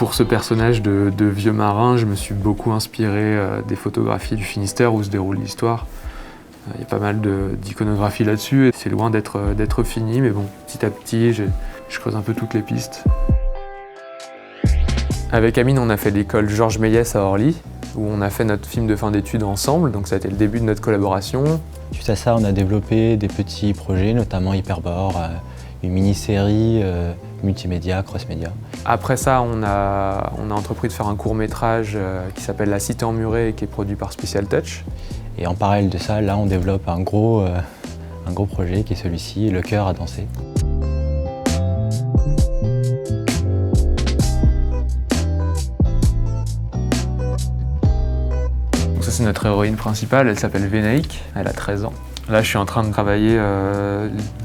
Pour ce personnage de vieux marin, je me suis beaucoup inspiré des photographies du Finistère où se déroule l'histoire. Il y a pas mal d'iconographie là-dessus et c'est loin d'être fini, mais bon, petit à petit, je creuse un peu toutes les pistes. Avec Amine, on a fait l'école Georges Méliès à Orly, où on a fait notre film de fin d'études ensemble, donc ça a été le début de notre collaboration. Suite à ça, on a développé des petits projets, notamment Hyperbore, une mini-série multimédia, cross-média. Après ça, on a entrepris de faire un court-métrage qui s'appelle La Cité emmurée et qui est produit par Special Touch. Et en parallèle de ça, là, on développe un gros projet qui est celui-ci, Le cœur à danser. Donc ça, c'est notre héroïne principale, elle s'appelle Vénaïque, elle a 13 ans. Là, je suis en train de travailler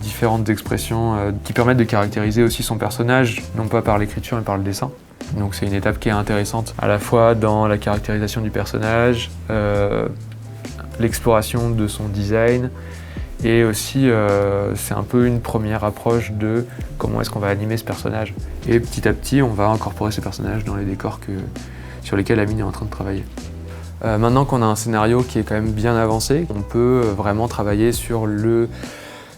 différentes expressions qui permettent de caractériser aussi son personnage, non pas par l'écriture, mais par le dessin. Donc c'est une étape qui est intéressante, à la fois dans la caractérisation du personnage, l'exploration de son design, et aussi c'est un peu une première approche de comment est-ce qu'on va animer ce personnage. Et petit à petit, on va incorporer ce personnage dans les décors sur lesquels Amine est en train de travailler. Maintenant qu'on a un scénario qui est quand même bien avancé, on peut vraiment travailler sur le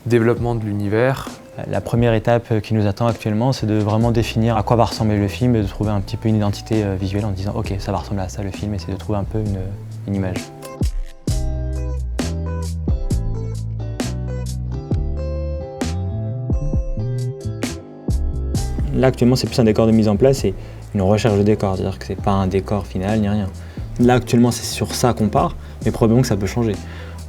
développement de l'univers. La première étape qui nous attend actuellement, c'est de vraiment définir à quoi va ressembler le film et de trouver un petit peu une identité visuelle en disant « Ok, ça va ressembler à ça le film » et c'est de trouver un peu une image. Là actuellement, c'est plus un décor de mise en place et une recherche de décor, c'est-à-dire que c'est pas un décor final ni rien. Là actuellement, c'est sur ça qu'on part, mais probablement que ça peut changer.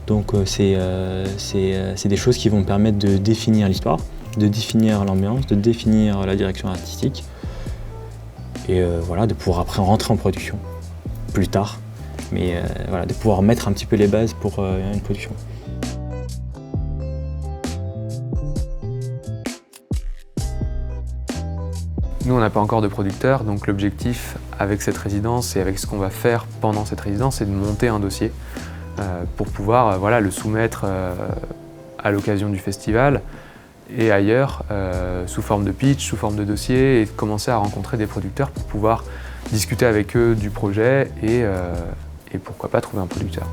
Donc c'est des choses qui vont me permettre de définir l'histoire, de définir l'ambiance, de définir la direction artistique et voilà, de pouvoir après rentrer en production plus tard, mais voilà, de pouvoir mettre un petit peu les bases pour une production. Nous, on n'a pas encore de producteur, donc l'objectif avec cette résidence et avec ce qu'on va faire pendant cette résidence, c'est de monter un dossier pour pouvoir le soumettre à l'occasion du festival et ailleurs, sous forme de pitch, sous forme de dossier, et commencer à rencontrer des producteurs pour pouvoir discuter avec eux du projet et pourquoi pas trouver un producteur.